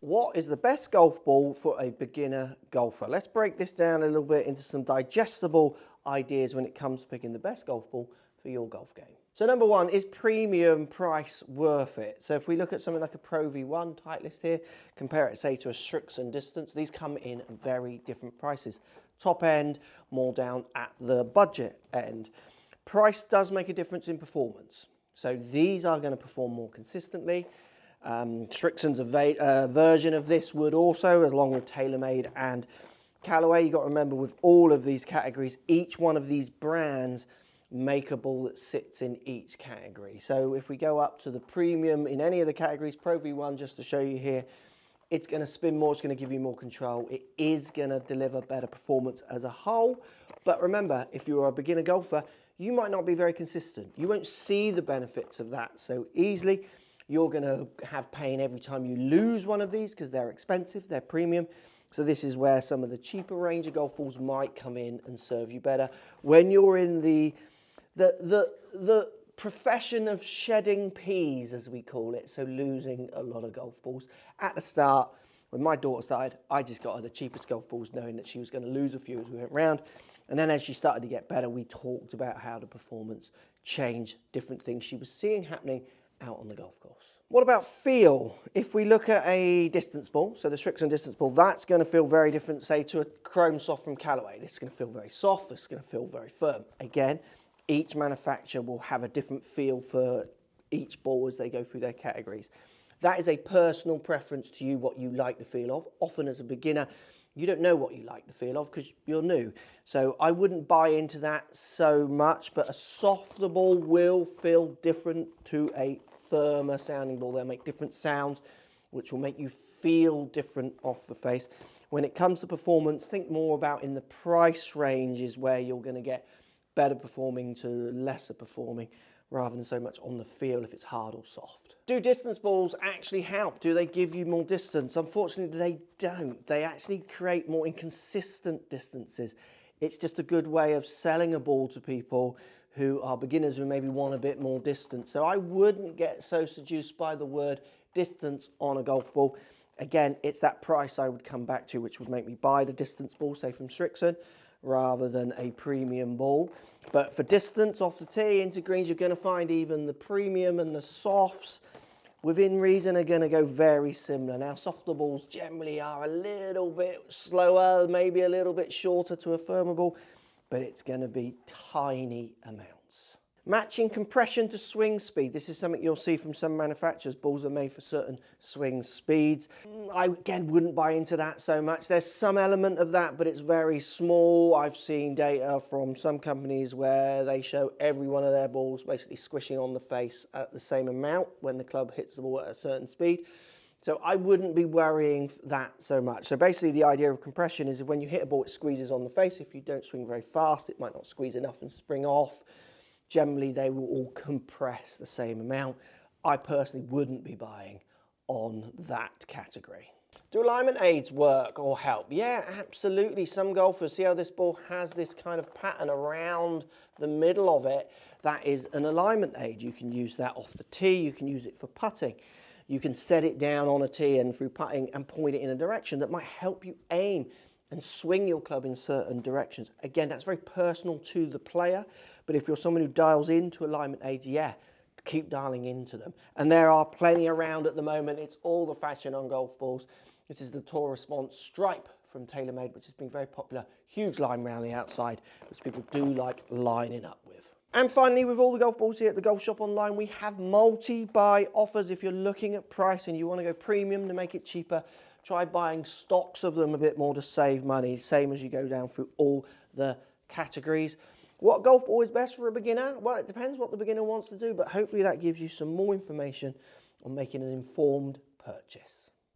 What is the best golf ball for a beginner golfer? Let's break this down a little bit into some digestible ideas when it comes to picking the best golf ball for your golf game. So number one, is premium price worth it? So if we look at something like a Pro V1 Titleist here, compare it say to a Strixon Distance, these come in very different prices. Top end, more down at the budget end. Price does make a difference in performance. So these are going to perform more consistently. Strixon's version of this would also, along with TaylorMade and Callaway. You've got to remember with all of these categories, each one of these brands make a ball that sits in each category. So if we go up to the premium in any of the categories, Pro V1, just to show you here, it's going to spin more, it's going to give you more control. It is going to deliver better performance as a whole. But remember, if you're a beginner golfer, you might not be very consistent. You won't see the benefits of that so easily. You're going to have pain every time you lose one of these because they're expensive, they're premium. So this is where some of the cheaper range of golf balls might come in and serve you better. When you're in the profession of shedding peas, as we call it, so losing a lot of golf balls. At the start, when my daughter started, I just got her the cheapest golf balls knowing that she was going to lose a few as we went round. And then as she started to get better, we talked about how the performance changed, different things she was seeing happening out on the golf course. What about feel? If we look at a distance ball, so the Strixon distance ball, that's going to feel very different, say, to a Chrome Soft from Callaway. This is going to feel very soft, this is going to feel very firm. Again, each manufacturer will have a different feel for each ball as they go through their categories. That is a personal preference to you, what you like the feel of. Often as a beginner, you don't know what you like the feel of because you're new. So I wouldn't buy into that so much, but a softer ball will feel different to a firmer sounding ball. They'll make different sounds, which will make you feel different off the face. When it comes to performance, think more about in the price range is where you're going to get better performing to lesser performing, rather than so much on the feel if it's hard or soft. Do distance balls actually help? Do they give you more distance? Unfortunately, they don't. They actually create more inconsistent distances. It's just a good way of selling a ball to people who are beginners who maybe want a bit more distance. So I wouldn't get so seduced by the word distance on a golf ball. Again, it's that price I would come back to, which would make me buy the distance ball, say from Strixon, rather than a premium ball. But for distance off the tee into greens, you're going to find even the premium and the softs within reason are going to go very similar. Now, softer balls generally are a little bit slower, maybe a little bit shorter to a firmer ball, but it's going to be tiny amounts. Matching compression to swing speed. This is something you'll see from some manufacturers. Balls are made for certain swing speeds. I, again, wouldn't buy into that so much. There's some element of that, but it's very small. I've seen data from some companies where they show every one of their balls basically squishing on the face at the same amount when the club hits the ball at a certain speed. So I wouldn't be worrying that so much. So basically the idea of compression is when you hit a ball, it squeezes on the face. If you don't swing very fast, it might not squeeze enough and spring off. Generally, they will all compress the same amount. I personally wouldn't be buying on that category. Do alignment aids work or help? Yeah, absolutely. Some golfers, see how this ball has this kind of pattern around the middle of it? That is an alignment aid. You can use that off the tee. You can use it for putting. You can set it down on a tee and through putting and point it in a direction that might help you aim and swing your club in certain directions. Again, that's very personal to the player, but if you're someone who dials into alignment aids, yeah, keep dialing into them. And there are plenty around at the moment. It's all the fashion on golf balls. This is the Tour Response Stripe from TaylorMade, which has been very popular. Huge line around the outside, which people do like lining up with. And finally, with all the golf balls here at the Golf Shop Online, we have multi-buy offers. If you're looking at price and you want to go premium to make it cheaper, try buying stocks of them a bit more to save money, same as you go down through all the categories. What golf ball is best for a beginner? Well, it depends what the beginner wants to do, but hopefully that gives you some more information on making an informed purchase.